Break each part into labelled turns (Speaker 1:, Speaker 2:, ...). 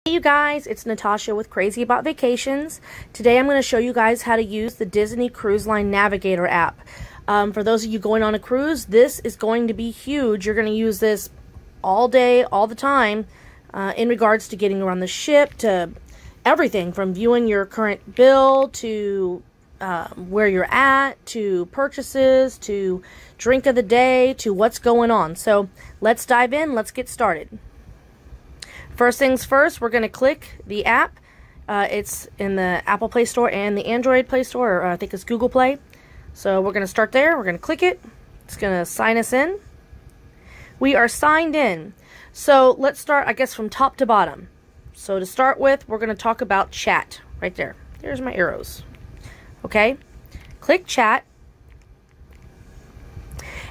Speaker 1: Hey you guys, it's Natasha with Crazy About Vacations. Today I'm going to show you guys how to use the Disney Cruise Line Navigator app. For those of you going on a cruise, this is going to be huge. You're going to use this all day, all the time, in regards to getting around the ship, to everything from viewing your current bill, to where you're at, to purchases, to drink of the day, to what's going on. So let's dive in, let's get started. First things first, we're going to click the app. It's in the Apple Play Store and the Android Play Store, or I think it's Google Play. So we're going to start there. We're going to click it. It's going to sign us in. We are signed in. So let's start, I guess, from top to bottom. So to start with, we're going to talk about chat right there. There's my arrows. Okay. Click chat.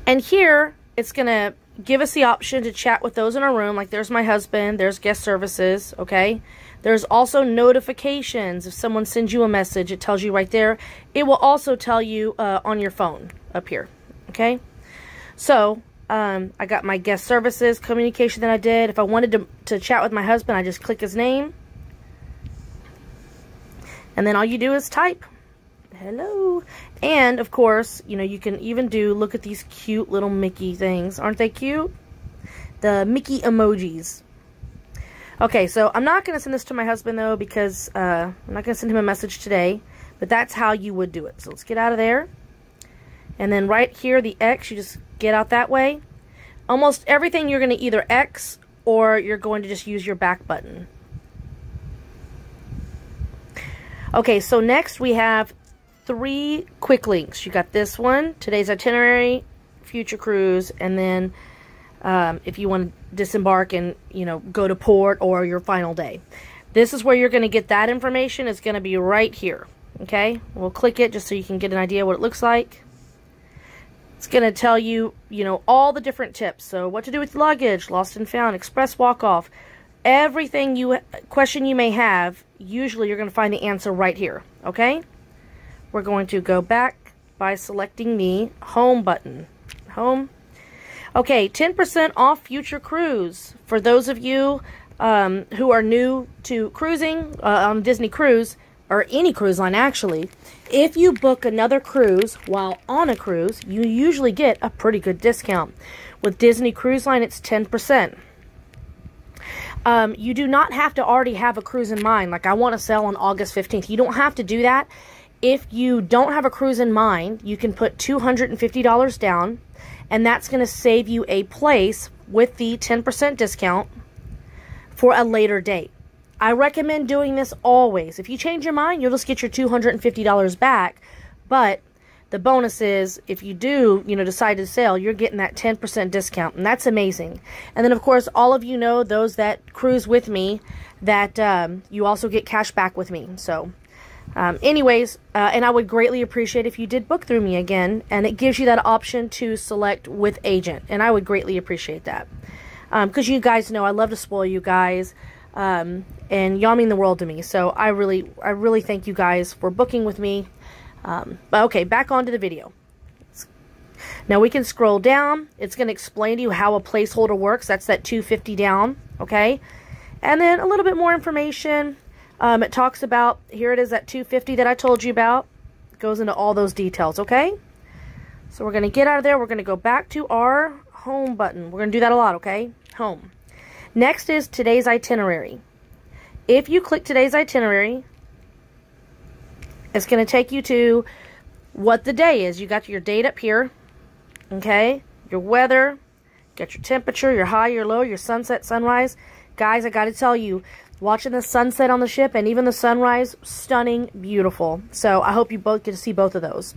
Speaker 1: And here, it's going to give us the option to chat with those in our room. Like there's my husband, there's guest services, okay? There's also notifications. If someone sends you a message, it tells you right there. It will also tell you on your phone up here, okay? So, I got my guest services, communication that I did. If I wanted to chat with my husband, I just click his name. And then all you do is type, hello. And of course, you know, you can even look at these cute little Mickey things. Aren't they cute? The Mickey emojis. Okay, so I'm not going to send this to my husband though, because I'm not going to send him a message today, but that's how you would do it. So let's get out of there. And then right here, the X, you just get out that way. Almost everything you're going to either X or you're going to just use your back button. Okay, so next we have 3 quick links. You got this one, today's itinerary, future cruise, and then if you want to disembark and, you know, go to port or your final day. This is where you're going to get that information. It's going to be right here. Okay, we'll click it just so you can get an idea what it looks like. It's going to tell you, you know, all the different tips. So what to do with luggage, lost and found, express walk-off, everything question you may have. Usually you're going to find the answer right here. Okay. We're going to go back by selecting the home button. Home. Okay, 10% off future cruise. For those of you who are new to cruising on Disney Cruise, or any cruise line actually, if you book another cruise while on a cruise, you usually get a pretty good discount. With Disney Cruise Line, it's 10%. You do not have to already have a cruise in mind. Like, I want to sail on August 15th. You don't have to do that. If you don't have a cruise in mind, you can put $250 down, and that's going to save you a place with the 10% discount for a later date. I recommend doing this always. If you change your mind, you'll just get your $250 back, but the bonus is, if you do, you know, decide to sail, you're getting that 10% discount, and that's amazing. And then, of course, all of you know, those that cruise with me, that you also get cash back with me, so... anyways, and I would greatly appreciate if you did book through me again, and it gives you that option to select with agent, and I would greatly appreciate that, because you guys know I love to spoil you guys, and y'all mean the world to me, so I really thank you guys for booking with me. But okay, back onto the video. Now we can scroll down. It's going to explain to you how a placeholder works. That's that $250 down, okay, and then a little bit more information. It talks about, here it is, that $250 that I told you about. It goes into all those details, okay? So we're going to get out of there. We're going to go back to our home button. We're going to do that a lot, okay? Home. Next is today's itinerary. If you click today's itinerary, it's going to take you to what the day is. You got your date up here, okay? Your weather, got your temperature, your high, your low, your sunset, sunrise. Guys, I got to tell you, watching the sunset on the ship and even the sunrise, stunning, beautiful. So I hope you both get to see both of those.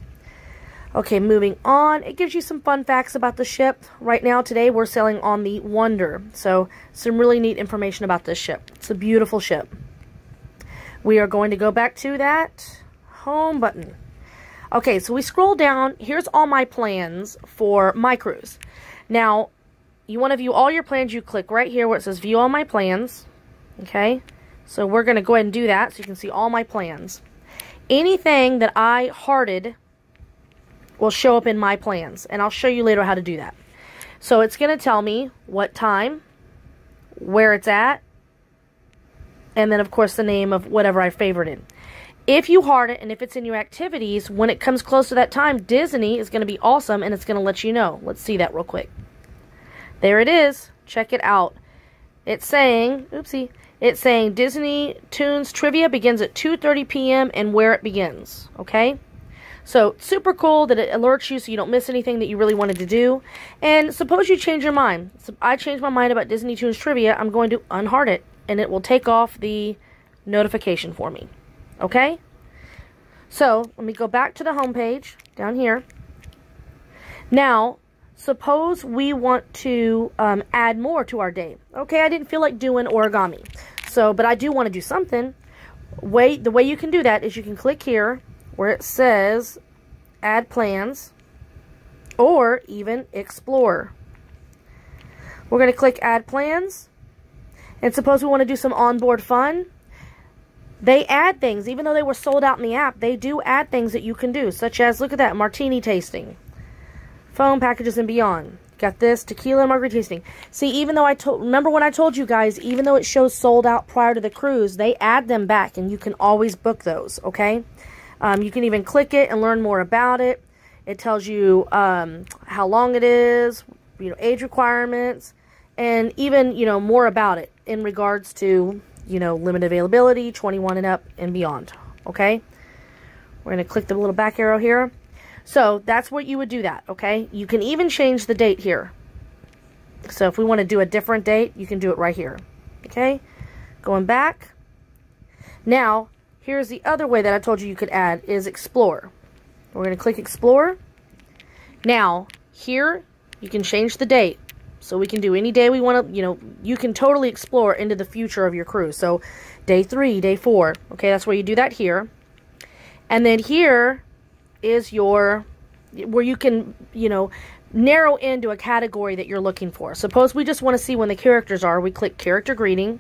Speaker 1: Okay, moving on. It gives you some fun facts about the ship. Right now, today, we're sailing on the Wonder. So some really neat information about this ship. It's a beautiful ship. We are going to go back to that home button. Okay, so we scroll down. Here's all my plans for my cruise. Now, you want to view all your plans. You click right here where it says View All My Plans. Okay, so we're going to go ahead and do that so you can see all my plans. Anything that I hearted will show up in my plans, and I'll show you later how to do that. So it's going to tell me what time, where it's at, and then of course the name of whatever I favorited. If you heart it and if it's in your activities, when it comes close to that time, Disney is going to be awesome and it's going to let you know. Let's see that real quick. There it is. Check it out. It's saying, oopsie, it's saying Disney Tunes Trivia begins at 2:30 p.m. and where it begins. Okay? So, super cool that it alerts you so you don't miss anything that you really wanted to do. And suppose you change your mind. So I changed my mind about Disney Tunes Trivia. I'm going to unheart it and it will take off the notification for me. Okay? So, let me go back to the home page down here. Now, suppose we want to add more to our day. Okay, I didn't feel like doing origami. So, but I do want to do something. The way you can do that is you can click here where it says add plans or even explore. We're going to click add plans. And suppose we want to do some onboard fun. They add things, even though they were sold out in the app, they do add things that you can do, such as, look at that, martini tasting, foam packages and beyond. Got this, tequila and margarita tasting. See, even though remember when I told you guys, even though it shows sold out prior to the cruise, they add them back, and you can always book those, okay? You can even click it and learn more about it. It tells you how long it is, age requirements, and even, more about it in regards to limited availability, 21 and up, and beyond. Okay? We're going to click the little back arrow here. So, that's what you would do that, okay? You can even change the date here. So, if we want to do a different date, you can do it right here. Okay? Going back. Now, here's the other way that I told you could add, is explore. We're going to click explore. Now, here, you can change the date. So we can do any day we want to, you can totally explore into the future of your cruise. So day 3, day 4. Okay, that's where you do that here. And then here is where you can, narrow into a category that you're looking for. Suppose we just want to see when the characters are. We click character greeting.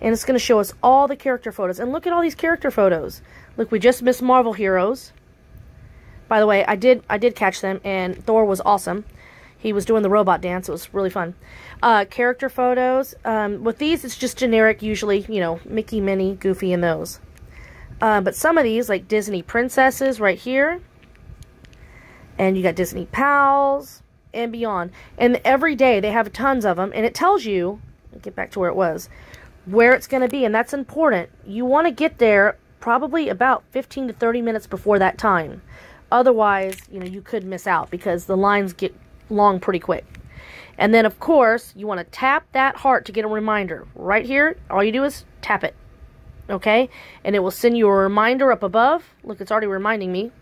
Speaker 1: And it's going to show us all the character photos. And look at all these character photos. Look, we just missed Marvel heroes. By the way, I did catch them, and Thor was awesome. He was doing the robot dance. It was really fun. Character photos. With these, it's just generic, usually, Mickey, Minnie, Goofy, and those. But some of these, like Disney princesses right here. And you got Disney pals and beyond. And every day, they have tons of them. And it tells you, let me get back to where it was, where it's going to be. And that's important. You want to get there probably about 15 to 30 minutes before that time. Otherwise, you could miss out because the lines get long pretty quick. And then of course you want to tap that heart to get a reminder right here. All you do is tap it, okay, and it will send you a reminder up above. Look, it's already reminding me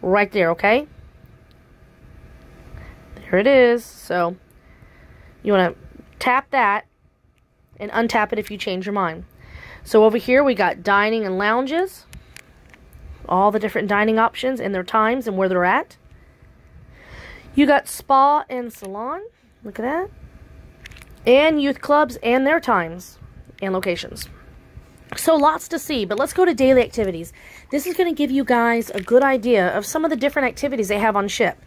Speaker 1: right there. Okay, there it is. So you want to tap that and untap it if you change your mind. So over here we got dining and lounges, all the different dining options and their times and where they're at. You got spa and salon. Look at that. And youth clubs and their times and locations. So lots to see, but let's go to daily activities. This is going to give you guys a good idea of some of the different activities they have on ship.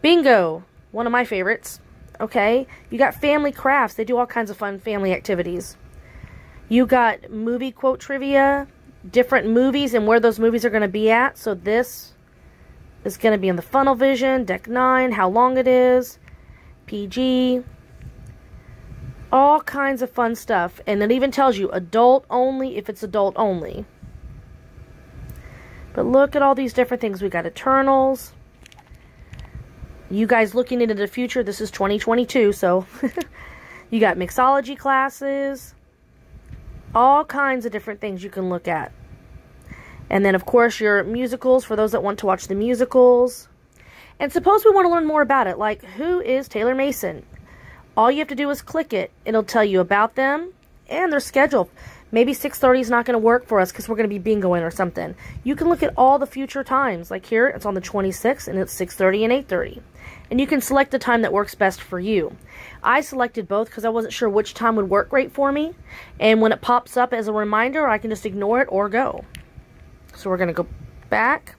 Speaker 1: Bingo, one of my favorites. Okay. You got family crafts. They do all kinds of fun family activities. You got movie quote trivia, different movies and where those movies are going to be at. So this is going to be in the funnel vision, deck 9, how long it is, PG, all kinds of fun stuff. And it even tells you adult only if it's adult only. But look at all these different things. We got Eternals. You guys looking into the future, this is 2022, so you got mixology classes, all kinds of different things you can look at. And then, of course, your musicals for those that want to watch the musicals. And suppose we want to learn more about it, like who is Taylor Mason? All you have to do is click it. It'll tell you about them and their schedule. Maybe 6:30 is not going to work for us because we're going to be bingoing or something. You can look at all the future times. Like here, it's on the 26th, and it's 6:30 and 8:30. And you can select the time that works best for you. I selected both because I wasn't sure which time would work great for me. And when it pops up as a reminder, I can just ignore it or go. So we're going to go back.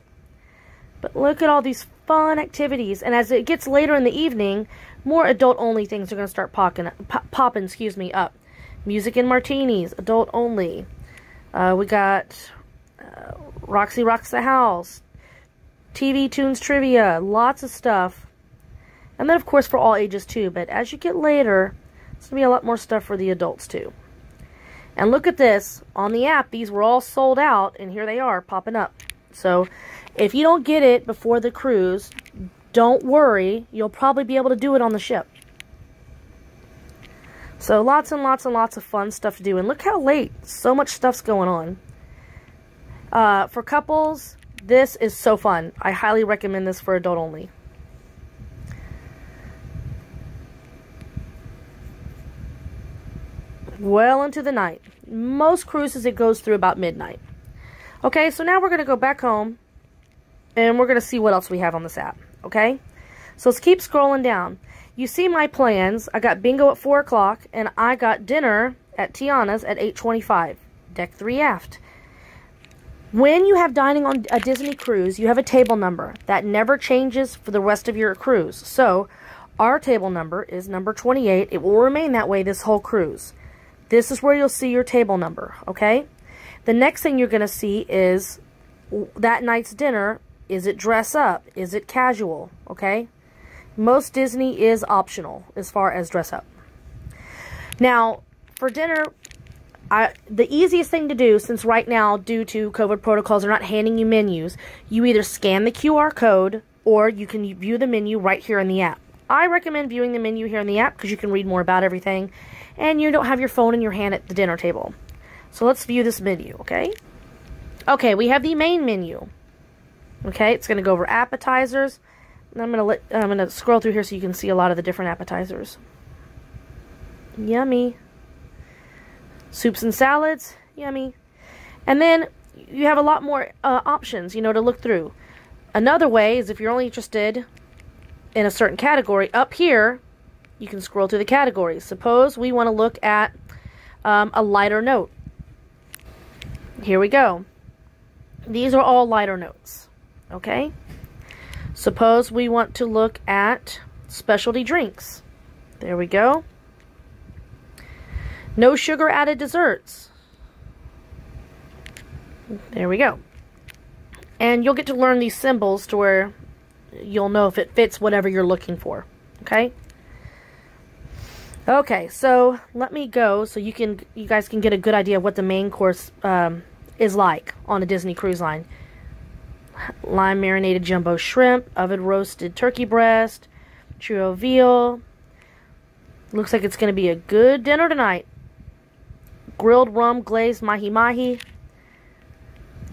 Speaker 1: But look at all these fun activities. And as it gets later in the evening, more adult-only things are going to start popping up. Music and martinis, adult only. We got Roxy Rocks the House, TV Tunes Trivia, lots of stuff. And then, of course, for all ages, too. But as you get later, it's going to be a lot more stuff for the adults, too. And look at this. On the app, these were all sold out, and here they are, popping up. So, if you don't get it before the cruise, don't worry. You'll probably be able to do it on the ship. So, lots and lots and lots of fun stuff to do. And look how late. So much stuff's going on. For couples, this is so fun. I highly recommend this for adult only. Well into the night. Most cruises it goes through about midnight. Okay, so now we're going to go back home and we're going to see what else we have on this app. Okay, so let's keep scrolling down. You see my plans. I got bingo at 4 o'clock and I got dinner at Tiana's at 8:25. Deck 3 aft. When you have dining on a Disney cruise, you have a table number. That never changes for the rest of your cruise. So our table number is number 28. It will remain that way this whole cruise. This is where you'll see your table number, okay? The next thing you're going to see is that night's dinner. Is it dress up? Is it casual, okay? Most Disney is optional as far as dress up. Now, for dinner, the easiest thing to do, since right now, due to COVID protocols, they're not handing you menus, you either scan the QR code or you can view the menu right here in the app. I recommend viewing the menu here in the app because you can read more about everything and you don't have your phone in your hand at the dinner table. So let's view this menu, okay? Okay, we have the main menu. Okay, it's going to go over appetizers. And I'm going to scroll through here so you can see a lot of the different appetizers. Yummy. Soups and salads, yummy. And then you have a lot more options, you know, to look through. Another way is if you're only interested in a certain category, up here, you can scroll through the categories. Suppose we want to look at a lighter note. Here we go. These are all lighter notes, okay? Suppose we want to look at specialty drinks. There we go. No sugar added desserts. There we go. And you'll get to learn these symbols to where you'll know if it fits whatever you're looking for. Okay? Okay, so let me go so you guys can get a good idea of what the main course is like on a Disney Cruise Line. Lime marinated jumbo shrimp, oven roasted turkey breast, churro veal. Looks like it's going to be a good dinner tonight. Grilled rum glazed mahi-mahi.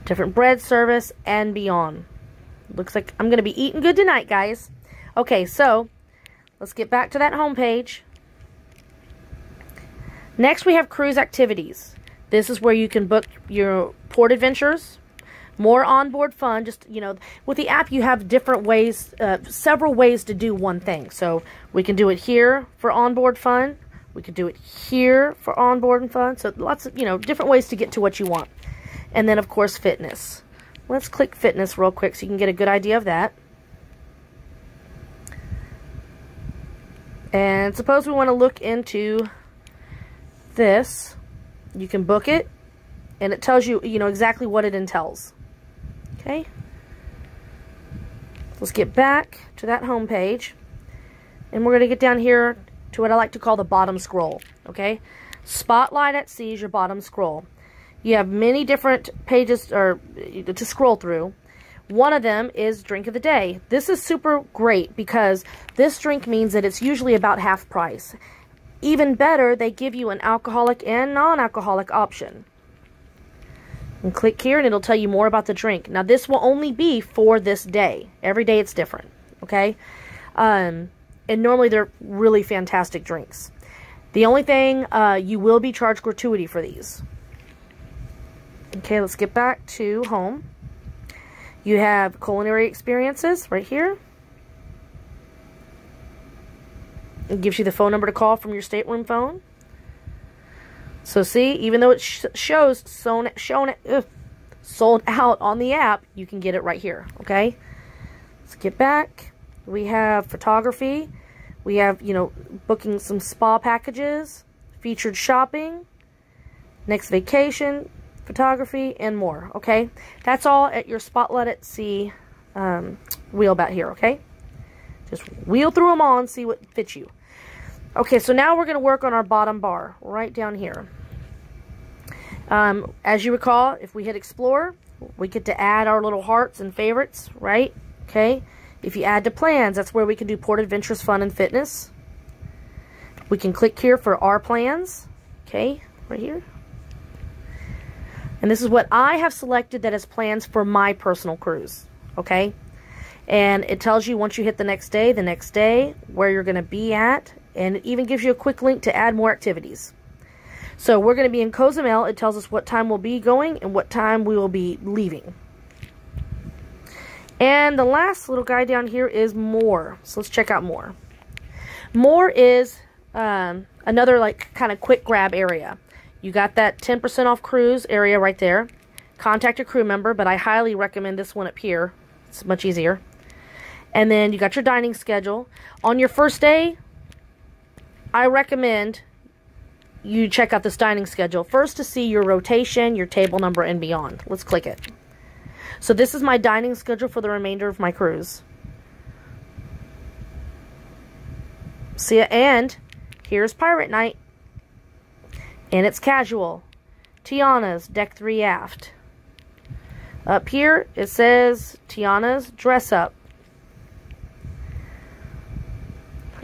Speaker 1: Different bread service and beyond. Looks like I'm going to be eating good tonight, guys. Okay, so let's get back to that home page. Next, we have cruise activities. This is where you can book your port adventures. More onboard fun. Just, you know, with the app, you have different ways, several ways to do one thing. So we can do it here for onboard fun. We could do it here for onboard and fun. So lots of, you know, different ways to get to what you want. And then, of course, fitness. Let's click fitness real quick so you can get a good idea of that. And suppose we want to look into this. You can book it. And it tells you, you know, exactly what it entails. Okay. Let's get back to that home page. And we're going to get down here to what I like to call the bottom scroll. Okay. Spotlight at Sea is your bottom scroll. You have many different pages to scroll through. One of them is drink of the day. This is super great because this drink means that it's usually about half price. Even better, they give you an alcoholic and non-alcoholic option. And click here and it'll tell you more about the drink. Now this will only be for this day. Every day it's different. Okay? And normally they're really fantastic drinks. The only thing, you will be charged gratuity for these. Okay, let's get back to home. You have culinary experiences right here. It gives you the phone number to call from your stateroom phone. So see, even though it shows sold out on the app, you can get it right here, okay? Let's get back. We have photography. We have, you know, booking some spa packages, featured shopping, next vacation, photography, and more, okay? That's all at your Spotlight at Sea wheel about here, okay? Just wheel through them all and see what fits you. Okay, so now we're going to work on our bottom bar right down here. As you recall, if we hit Explore, we get to add our little hearts and favorites, right? Okay. If you add to plans, that's where we can do Port Adventures, Fun, and Fitness. We can click here for our plans. Okay, right here. And this is what I have selected that is plans for my personal cruise. Okay. And it tells you once you hit the next day, where you're going to be at. And it even gives you a quick link to add more activities. So we're going to be in Cozumel. It tells us what time we'll be going and what time we will be leaving. And the last little guy down here is More. So let's check out More. More is another like kind of quick grab area. You got that 10% off cruise area right there. Contact your crew member, but I highly recommend this one up here. It's much easier. And then you got your dining schedule. On your first day, I recommend you check out this dining schedule first to see your rotation, your table number, and beyond. Let's click it. So this is my dining schedule for the remainder of my cruise. See ya, and here's Pirate Night. And it's casual. Tiana's Deck 3 Aft. Up here it says Tiana's Dress Up.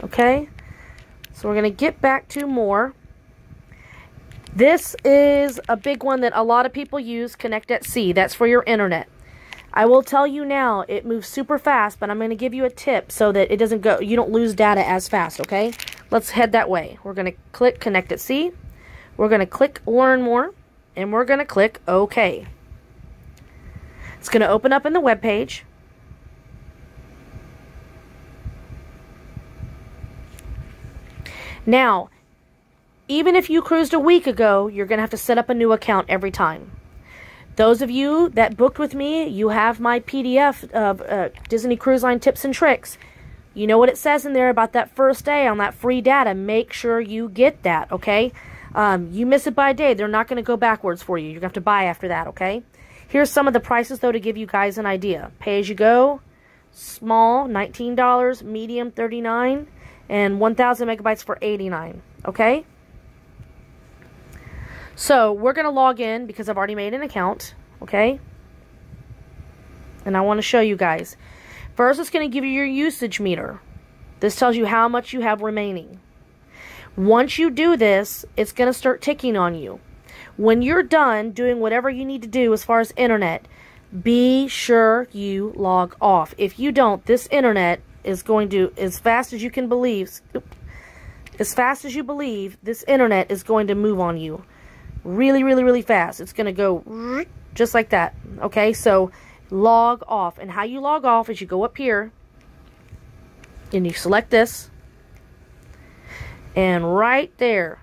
Speaker 1: Okay, so we're going to get back to More. This is a big one that a lot of people use, Connect at Sea. That's for your internet. I will tell you now, it moves super fast, but I'm going to give you a tip so that it doesn't go, you don't lose data as fast, okay? Let's head that way. We're going to click Connect at Sea. We're going to click Learn More, and we're going to click OK. It's going to open up in the web page. Now, even if you cruised a week ago, you're going to have to set up a new account every time. Those of you that booked with me, you have my PDF of Disney Cruise Line tips and tricks. You know what it says in there about that first day on that free data. Make sure you get that, okay? You miss it by a day, they're not going to go backwards for you. You're going to have to buy after that, okay? Here's some of the prices, though, to give you guys an idea. Pay-as-you-go, small, $19, medium, $39, and 1,000 megabytes for $89, okay? So, we're going to log in because I've already made an account, okay? And I want to show you guys. First, it's going to give you your usage meter. This tells you how much you have remaining. Once you do this, it's going to start ticking on you. When you're done doing whatever you need to do as far as internet, be sure you log off. If you don't, this internet is going to, as fast as you can believe, as fast as you believe, this internet is going to move on you. Really, really, really fast. It's going to go just like that. Okay, so log off. And how you log off is you go up here and you select this. And right there,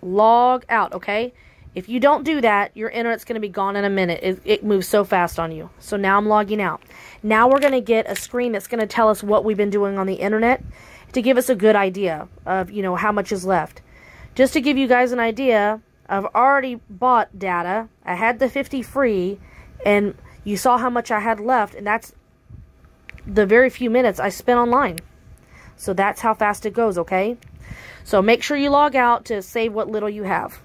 Speaker 1: log out, okay? If you don't do that, your internet's going to be gone in a minute. It moves so fast on you. So now I'm logging out. Now we're going to get a screen that's going to tell us what we've been doing on the internet to give us a good idea of, you know, how much is left. Just to give you guys an idea, I've already bought data. I had the 50 free, and you saw how much I had left, and that's the very few minutes I spent online. So that's how fast it goes, okay? So make sure you log out to save what little you have.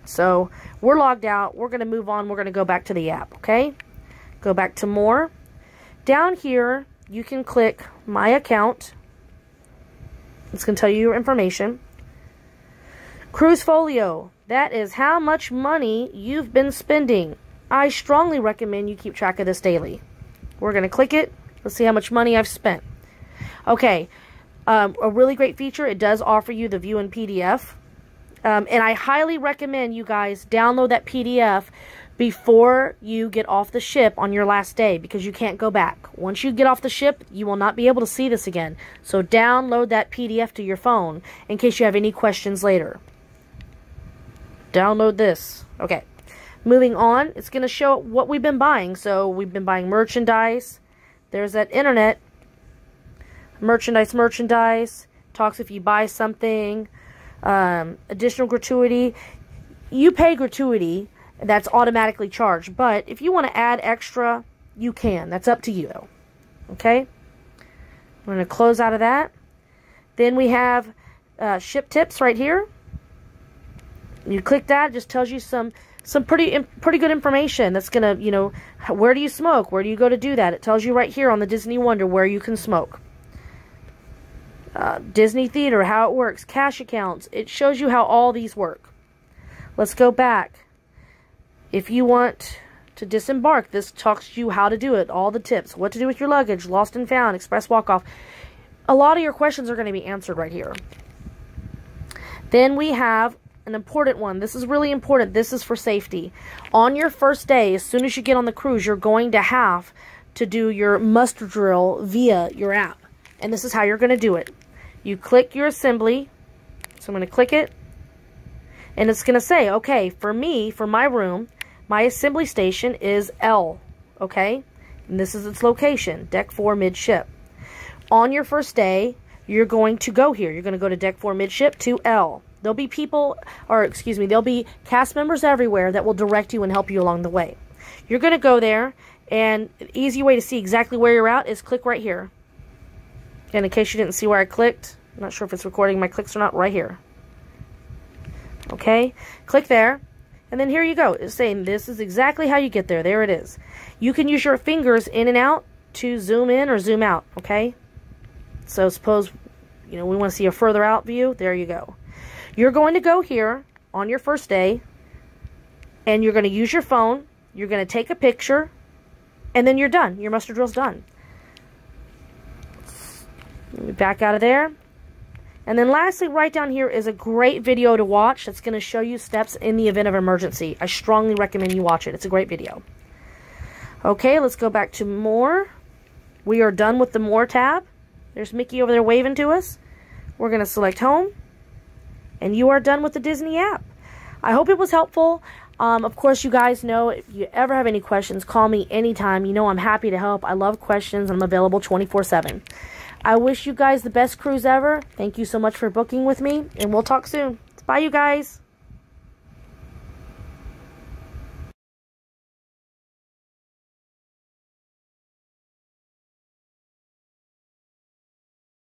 Speaker 1: So we're logged out. We're going to move on. We're going to go back to the app, okay? Go back to More. Down here, you can click My Account. It's going to tell you your information. Cruise Folio. That is how much money you've been spending. I strongly recommend you keep track of this daily. We're going to click it. Let's see how much money I've spent. Okay. A really great feature. It does offer you the view in PDF. And I highly recommend you guys download that PDF before you get off the ship on your last day, because you can't go back. Once you get off the ship, you will not be able to see this again. So download that PDF to your phone in case you have any questions later. Download this. Okay. Moving on, it's going to show what we've been buying. So we've been buying merchandise. There's that internet. Merchandise. Talks if you buy something. Additional gratuity. You pay gratuity That's automatically charged. But if you want to add extra, you can. That's up to you, though. Okay? I'm going to close out of that. Then we have ship tips right here. You click that, it just tells you some pretty good information. That's going to, you know, where do you smoke? Where do you go to do that? It tells you right here on the Disney Wonder where you can smoke. Disney Theater, how it works. Cash accounts. It shows you how all these work. Let's go back. If you want to disembark, this talks to you how to do it. All the tips. What to do with your luggage. Lost and found. Express walk-off. A lot of your questions are going to be answered right here. Then we have an important one. This is really important. This is for safety. On your first day, as soon as you get on the cruise, you're going to have to do your muster drill via your app. And this is how you're going to do it. You click your assembly. So I'm going to click it. And it's going to say, okay, for me, for my room, my assembly station is L. Okay? And this is its location, Deck 4 midship. On your first day, you're going to go here. You're going to go to Deck 4 midship to L. There'll be people, or excuse me, there'll be cast members everywhere that will direct you and help you along the way. You're going to go there, and an easy way to see exactly where you're at is click right here. And in case you didn't see where I clicked, I'm not sure if it's recording my clicks or not, right here. Okay, click there, and then here you go. It's saying this is exactly how you get there. There it is. You can use your fingers in and out to zoom in or zoom out, okay? So suppose, you know, we want to see a further out view. There you go. You're going to go here on your first day, and you're going to use your phone. You're going to take a picture, and then you're done. Your muster drill's done. Back out of there. And then lastly, right down here is a great video to watch that's going to show you steps in the event of emergency. I strongly recommend you watch it. It's a great video. Okay, let's go back to More. We are done with the More tab. There's Mickey over there waving to us. We're going to select Home. And you are done with the Disney app. I hope it was helpful. Of course, you guys know if you ever have any questions, call me anytime. You know I'm happy to help. I love questions. I'm available 24/7. I wish you guys the best cruise ever. Thank you so much for booking with me, and we'll talk soon. Bye, you guys.